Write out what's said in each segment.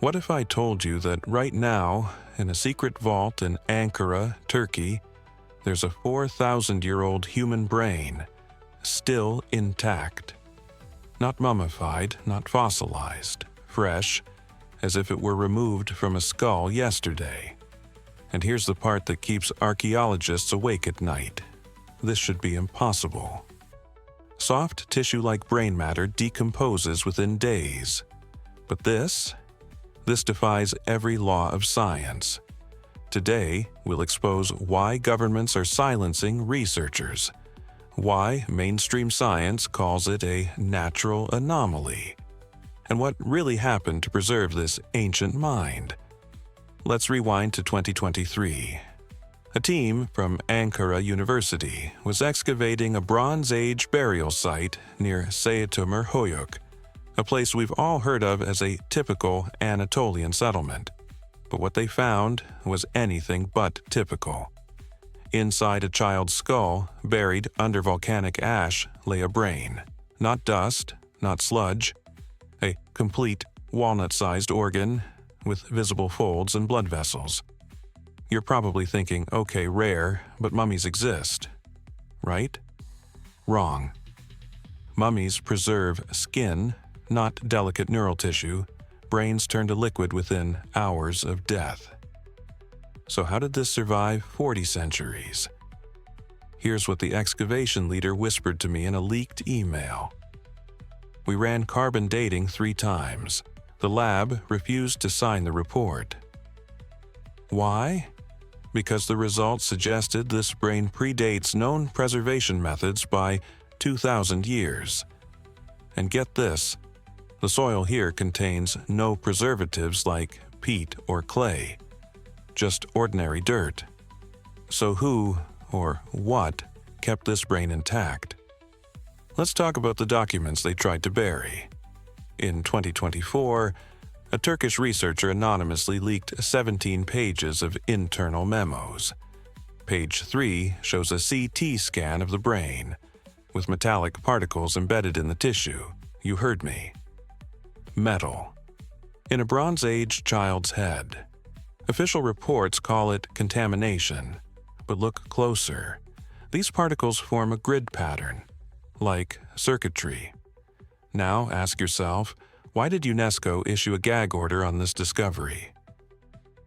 What if I told you that right now, in a secret vault in Ankara, Turkey, there's a 4,000-year-old human brain, still intact? Not mummified, not fossilized, fresh, as if it were removed from a skull yesterday. And here's the part that keeps archaeologists awake at night. This should be impossible. Soft tissue-like brain matter decomposes within days. But this defies every law of science. Today, we'll expose why governments are silencing researchers, why mainstream science calls it a natural anomaly, and what really happened to preserve this ancient mind. Let's rewind to 2023. A team from Ankara University was excavating a Bronze Age burial site near Seytumur, a place we've all heard of as a typical Anatolian settlement. But what they found was anything but typical. Inside a child's skull, buried under volcanic ash, lay a brain. Not dust, not sludge. A complete walnut-sized organ with visible folds and blood vessels. You're probably thinking, okay, rare, but mummies exist, right? Wrong. Mummies preserve skin, not delicate neural tissue. Brains turn to liquid within hours of death. So how did this survive 40 centuries? Here's what the excavation leader whispered to me in a leaked email. We ran carbon dating 3 times. The lab refused to sign the report. Why? Because the results suggested this brain predates known preservation methods by 2,000 years. And get this, the soil here contains no preservatives like peat or clay, just ordinary dirt. So who, or what, kept this brain intact? Let's talk about the documents they tried to bury. In 2024, a Turkish researcher anonymously leaked 17 pages of internal memos. Page 3 shows a CT scan of the brain, with metallic particles embedded in the tissue. You heard me. Metal. In a Bronze Age child's head. Official reports call it contamination, but look closer. These particles form a grid pattern, like circuitry. Now ask yourself, why did UNESCO issue a gag order on this discovery?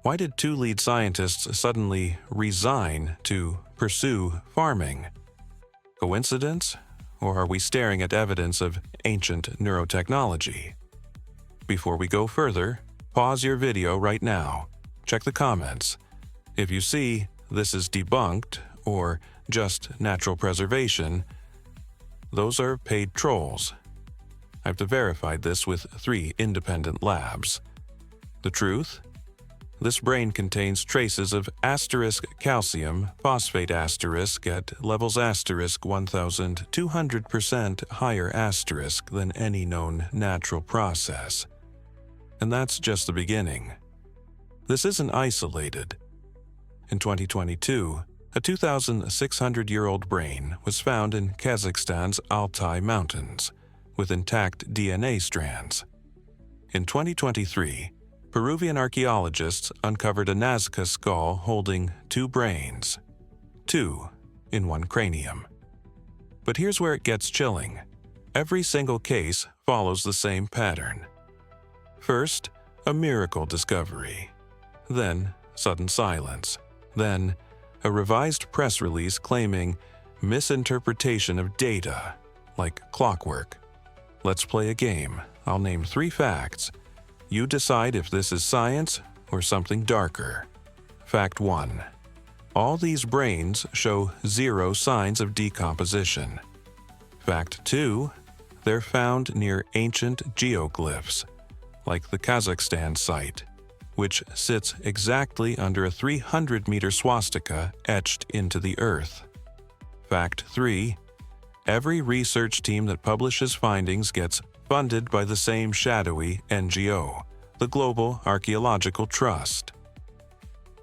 Why did 2 lead scientists suddenly resign to pursue farming? Coincidence? Or are we staring at evidence of ancient neurotechnology? Before we go further, pause your video right now. Check the comments. If you see "this is debunked" or "just natural preservation," those are paid trolls. I've verified this with 3 independent labs. The truth? This brain contains traces of asterisk calcium phosphate asterisk at levels asterisk 1,200% higher asterisk than any known natural process. And that's just the beginning. This isn't isolated. In 2022, a 2,600-year-old brain was found in Kazakhstan's Altai Mountains, with intact DNA strands. In 2023, Peruvian archaeologists uncovered a Nazca skull holding 2 brains, 2 in one cranium. But here's where it gets chilling. Every single case follows the same pattern. First, a miracle discovery. Then, sudden silence. Then, a revised press release claiming misinterpretation of data, like clockwork. Let's play a game. I'll name 3 facts. You decide if this is science or something darker. Fact 1. All these brains show 0 signs of decomposition. Fact 2. They're found near ancient geoglyphs, like the Kazakhstan site, which sits exactly under a 300-meter swastika etched into the earth. Fact 3. Every research team that publishes findings gets funded by the same shadowy NGO, the Global Archaeological Trust.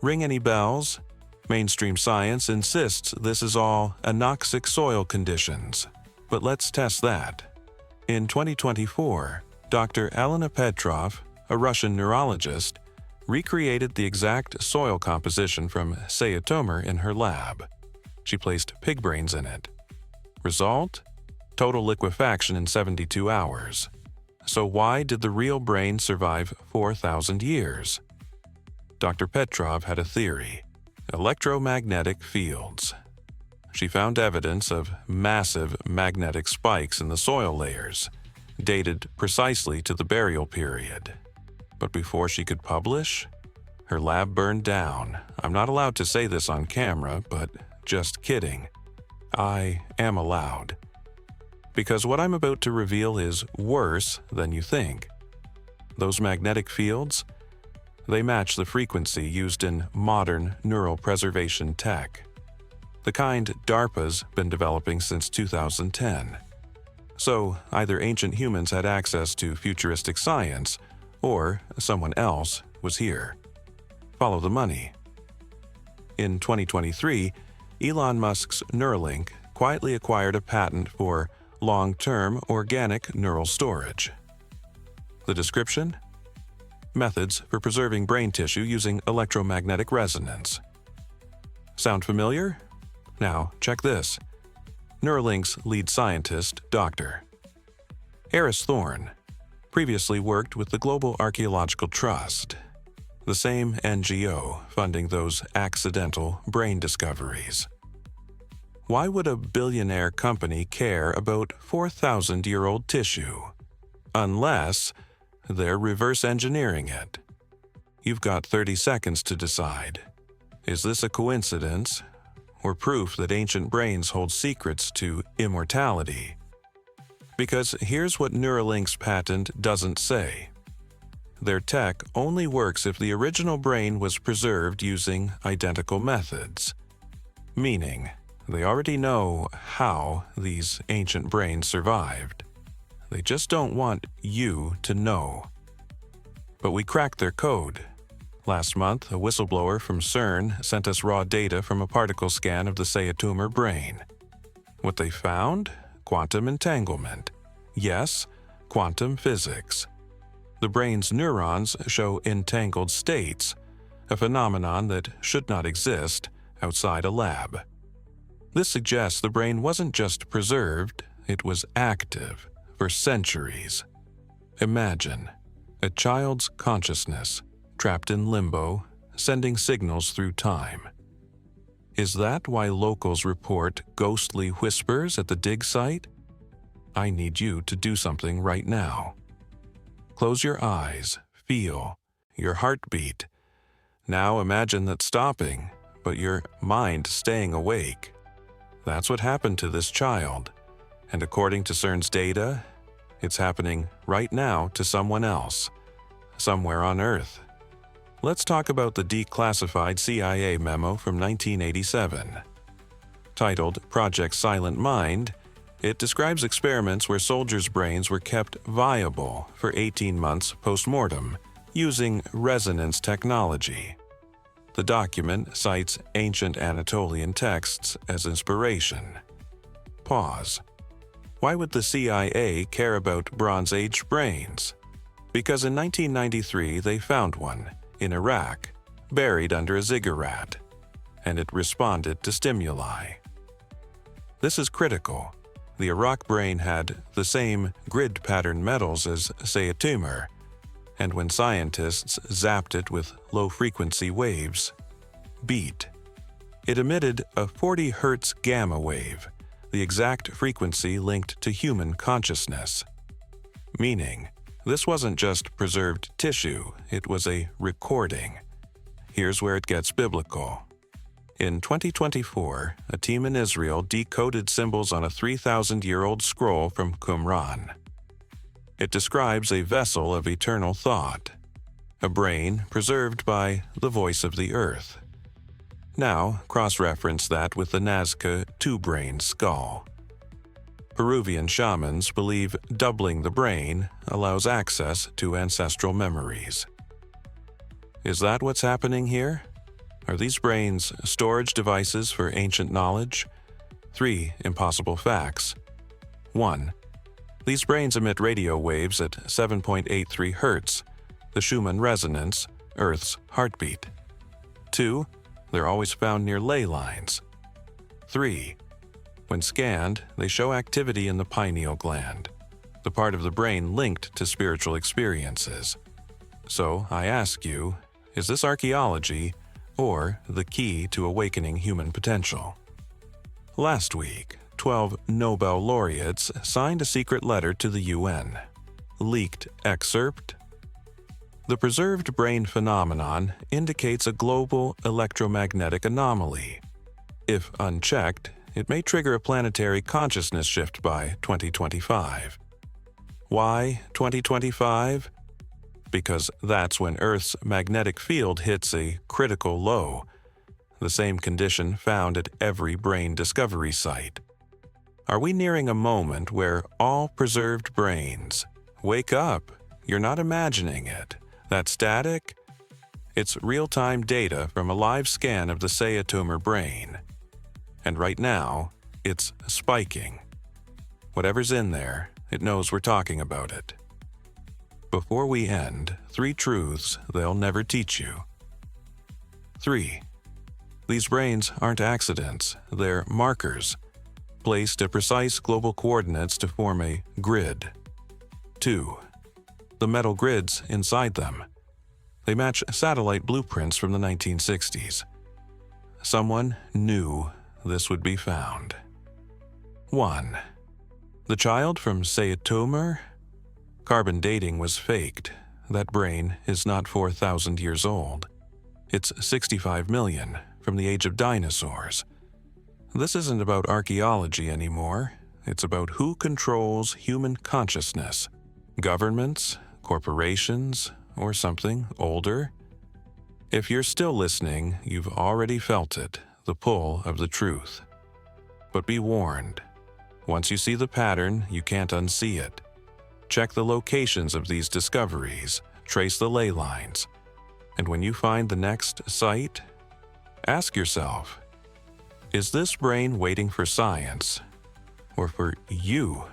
Ring any bells? Mainstream science insists this is all anoxic soil conditions. But let's test that. In 2024, Dr. Elena Petrov, a Russian neurologist, recreated the exact soil composition from Seytomer in her lab. She placed pig brains in it. Result? Total liquefaction in 72 hours. So why did the real brain survive 4,000 years? Dr. Petrov had a theory: electromagnetic fields. She found evidence of massive magnetic spikes in the soil layers, dated precisely to the burial period. But before she could publish, her lab burned down. I'm not allowed to say this on camera, but just kidding. I am allowed. Because what I'm about to reveal is worse than you think. Those magnetic fields, they match the frequency used in modern neural preservation tech, the kind DARPA's been developing since 2010. So either ancient humans had access to futuristic science, or someone else was here. Follow the money. In 2023, Elon Musk's Neuralink quietly acquired a patent for long-term organic neural storage. The description? Methods for preserving brain tissue using electromagnetic resonance. Sound familiar? Now, check this. Neuralink's lead scientist, Dr. Eris Thorne, previously worked with the Global Archaeological Trust, the same NGO funding those accidental brain discoveries. Why would a billionaire company care about 4,000-year-old tissue? Unless they're reverse engineering it. You've got 30 seconds to decide. Is this a coincidence, or proof that ancient brains hold secrets to immortality? Because here's what Neuralink's patent doesn't say. Their tech only works if the original brain was preserved using identical methods. Meaning, they already know how these ancient brains survived. They just don't want you to know. But we cracked their code. Last month, a whistleblower from CERN sent us raw data from a particle scan of the Seytomer brain. What they found? Quantum entanglement. Yes, quantum physics. The brain's neurons show entangled states, a phenomenon that should not exist outside a lab. This suggests the brain wasn't just preserved, it was active for centuries. Imagine a child's consciousness trapped in limbo, sending signals through time. Is that why locals report ghostly whispers at the dig site? I need you to do something right now. Close your eyes, feel your heartbeat. Now imagine that stopping, but your mind staying awake. That's what happened to this child, and according to CERN's data, it's happening right now to someone else, somewhere on Earth. Let's talk about the declassified CIA memo from 1987. Titled Project Silent Mind, it describes experiments where soldiers' brains were kept viable for 18 months post-mortem using resonance technology. The document cites ancient Anatolian texts as inspiration. Pause. Why would the CIA care about Bronze Age brains? Because in 1993 they found one in Iraq, buried under a ziggurat, and it responded to stimuli. This is critical. The Iraq brain had the same grid pattern metals as Seytomer, and when scientists zapped it with low-frequency waves, beat. It emitted a 40 Hz gamma wave, the exact frequency linked to human consciousness. Meaning, this wasn't just preserved tissue, it was a recording. Here's where it gets biblical. In 2024, a team in Israel decoded symbols on a 3,000-year-old scroll from Qumran. It describes a vessel of eternal thought, a brain preserved by the voice of the earth. Now, cross-reference that with the Nazca two-brain skull. Peruvian shamans believe doubling the brain allows access to ancestral memories. Is that what's happening here? Are these brains storage devices for ancient knowledge? 3 impossible facts. 1. These brains emit radio waves at 7.83 Hz, the Schumann resonance, Earth's heartbeat. 2. They're always found near ley lines. 3. When scanned, they show activity in the pineal gland, the part of the brain linked to spiritual experiences. So I ask you, is this archaeology or the key to awakening human potential? Last week, 12 Nobel laureates signed a secret letter to the UN. Leaked excerpt: the preserved brain phenomenon indicates a global electromagnetic anomaly. If unchecked, it may trigger a planetary consciousness shift by 2025. Why 2025? Because that's when Earth's magnetic field hits a critical low, the same condition found at every brain discovery site. Are we nearing a moment where all preserved brains wake up? You're not imagining it. That static? It's real-time data from a live scan of the Saya tumor brain. And right now, it's spiking. Whatever's in there, it knows we're talking about it. Before we end, 3 truths they'll never teach you. 3. These brains aren't accidents, they're markers, placed at precise global coordinates to form a grid. 2. The metal grids inside them. They match satellite blueprints from the 1960s. Someone knew this would be found. 1. The child from Saya tumor? Carbon dating was faked. That brain is not 4,000 years old. It's 65 million, from the age of dinosaurs. This isn't about archaeology anymore. It's about who controls human consciousness. Governments, corporations, or something older? If you're still listening, you've already felt it, the pull of the truth. But be warned. Once you see the pattern, you can't unsee it. Check the locations of these discoveries, trace the ley lines, and when you find the next site, ask yourself, is this brain waiting for science or for you?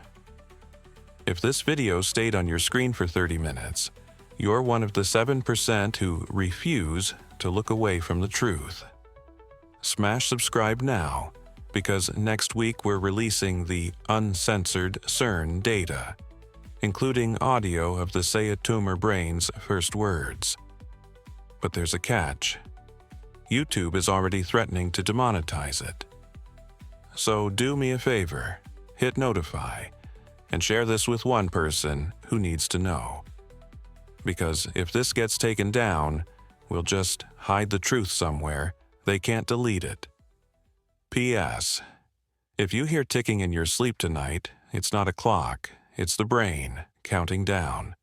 If this video stayed on your screen for 30 minutes, you're one of the 7% who refuse to look away from the truth. Smash subscribe now, because next week we're releasing the uncensored CERN data, including audio of the Saya tumor brain's first words. But there's a catch. YouTube is already threatening to demonetize it. So do me a favor, hit notify, and share this with one person who needs to know. Because if this gets taken down, we'll just hide the truth somewhere. They can't delete it. P.S. If you hear ticking in your sleep tonight, it's not a clock, it's the brain counting down.